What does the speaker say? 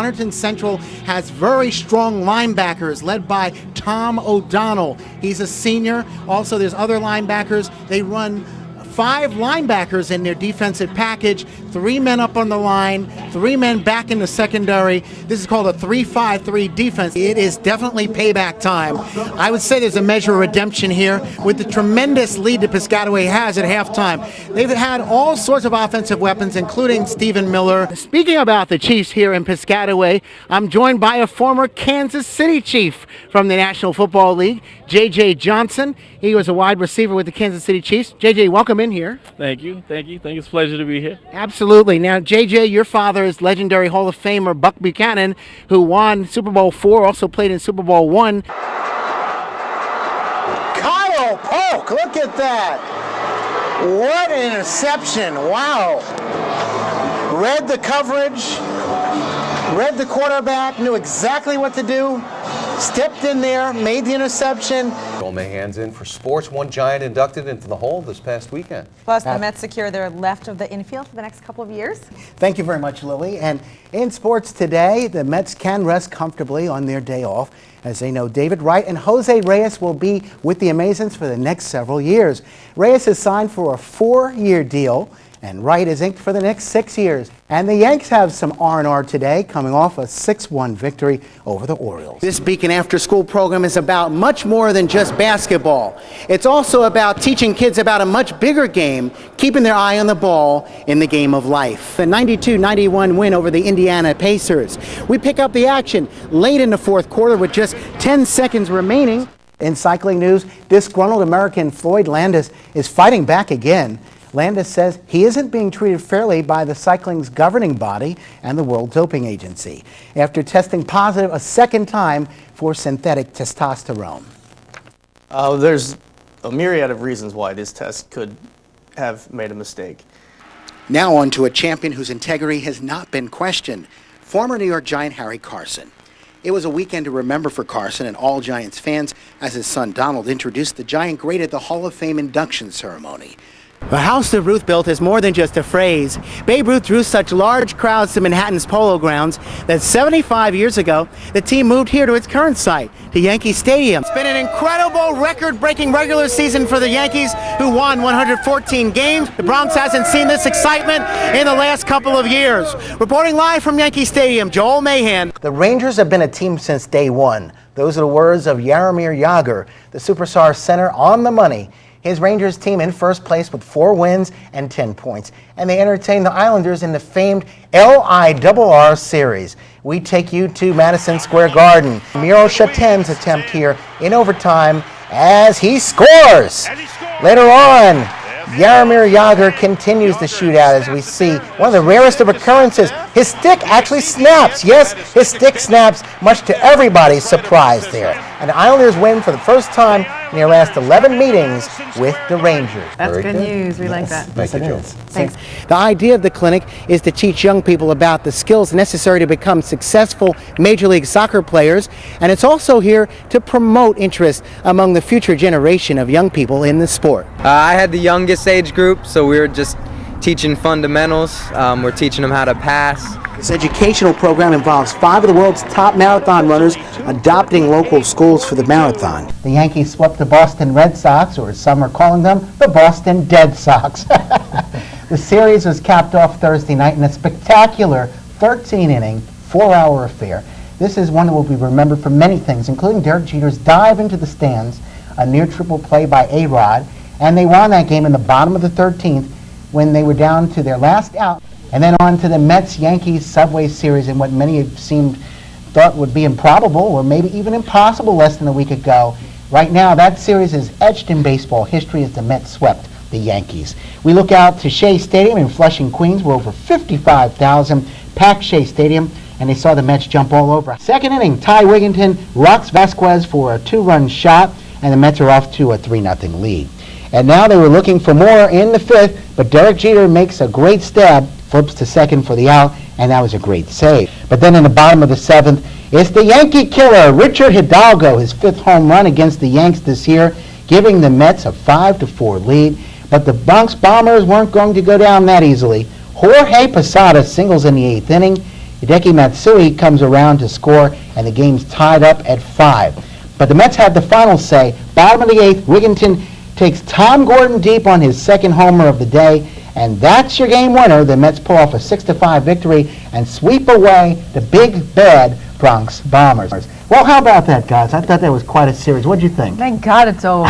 Huntington Central has very strong linebackers led by Tom O'Donnell. He's a senior. Also, there's other linebackers. They run 5 linebackers in their defensive package, 3 men up on the line, 3 men back in the secondary. This is called a 3-5-3 defense. It is definitely payback time. I would say there's a measure of redemption here with the tremendous lead that Piscataway has at halftime. They've had all sorts of offensive weapons, including Stephen Miller. Speaking about the Chiefs here in Piscataway, I'm joined by a former Kansas City Chief from the National Football League, J.J. Johnson. He was a wide receiver with the Kansas City Chiefs. J.J., welcome in here. Thank you. It's a pleasure to be here. Absolutely. Now, J.J., your father is legendary Hall of Famer Buck Buchanan, who won Super Bowl IV, also played in Super Bowl I. Kyle Polk, look at that. What an interception. Wow. Read the coverage, read the quarterback, knew exactly what to do, stepped in there, made the interception. Mahan's in for sports. One Giant inducted into the Hall this past weekend. Plus, the Mets secure their left of the infield for the next couple of years. Thank you very much, Lily. And in sports today, the Mets can rest comfortably on their day off, as they know David Wright and Jose Reyes will be with the Amazons for the next several years. Reyes is signed for a 4-year deal, and Wright is inked for the next 6 years. And the Yanks have some R&R today, coming off a 6-1 victory over the Orioles. This Beacon After School program is about much more than just basketball. It's also about teaching kids about a much bigger game, keeping their eye on the ball in the game of life. The 92-91 win over the Indiana Pacers. We pick up the action late in the fourth quarter with just 10 seconds remaining. In cycling news, disgruntled American Floyd Landis is fighting back again. Landis says he isn't being treated fairly by the cycling's governing body and the World Doping Agency after testing positive a second time for synthetic testosterone. There's a myriad of reasons why this test could have made a mistake. Now on to a champion whose integrity has not been questioned, former New York Giant Harry Carson. It was a weekend to remember for Carson and all Giants fans as his son Donald introduced the Giant great at the Hall of Fame induction ceremony. The house that Ruth built is more than just a phrase. Babe Ruth drew such large crowds to Manhattan's Polo Grounds that 75 years ago, the team moved here to its current site, to Yankee Stadium. It's been an incredible record-breaking regular season for the Yankees, who won 114 games. The Bronx hasn't seen this excitement in the last couple of years. Reporting live from Yankee Stadium, Joel Mahan. The Rangers have been a team since day one. Those are the words of Jaromir Jagr, the superstar center on the money. His Rangers team in first place with 4 wins and 10 points. And they entertained the Islanders in the famed LIRR series. We take you to Madison Square Garden. Miro Chatin's attempt here in overtime as he scores. Later on, Jaromir Jagr continues the shootout as we see one of the rarest of occurrences. His stick actually snaps. Yes, his stick snaps, much to everybody's surprise there. And the Islanders win for the first time in their last 11 meetings with the Rangers. That's good news. We like that. Thank you, Joe. Thanks. The idea of the clinic is to teach young people about the skills necessary to become successful Major League Soccer players, and it's also here to promote interest among the future generation of young people in the sport. I had the youngest age group, so we were just teaching fundamentals. We're teaching them how to pass. This educational program involves 5 of the world's top marathon runners adopting local schools for the marathon. The Yankees swept the Boston Red Sox, or as some are calling them, the Boston Dead Sox. The series was capped off Thursday night in a spectacular 13-inning, 4-hour affair. This is one that will be remembered for many things, including Derek Jeter's dive into the stands, a near triple play by A-Rod, and they won that game in the bottom of the 13th when they were down to their last out. And then on to the Mets-Yankees Subway Series in what many thought would be improbable or maybe even impossible less than a week ago. Right now, that series is etched in baseball history as the Mets swept the Yankees. We look out to Shea Stadium in Flushing, Queens, where over 55,000 packed Shea Stadium, and they saw the Mets jump all over. Second inning, Ty Wigginton rocks Vasquez for a 2-run shot, and the Mets are off to a 3-0 lead. And now they were looking for more in the 5th, but Derek Jeter makes a great stab, flips to second for the out, and that was a great save. But then in the bottom of the 7th, it's the Yankee killer, Richard Hidalgo, his 5th home run against the Yanks this year, giving the Mets a 5-4 lead. But the Bronx Bombers weren't going to go down that easily. Jorge Posada singles in the 8th inning, Hideki Matsui comes around to score, and the game's tied up at 5. But the Mets have the final say. Bottom of the 8th, Wigginton takes Tom Gordon deep on his second homer of the day, and that's your game winner. The Mets pull off a 6-5 victory and sweep away the big, bad Bronx Bombers. Well, how about that, guys? I thought that was quite a series. What'd you think? Thank God it's over.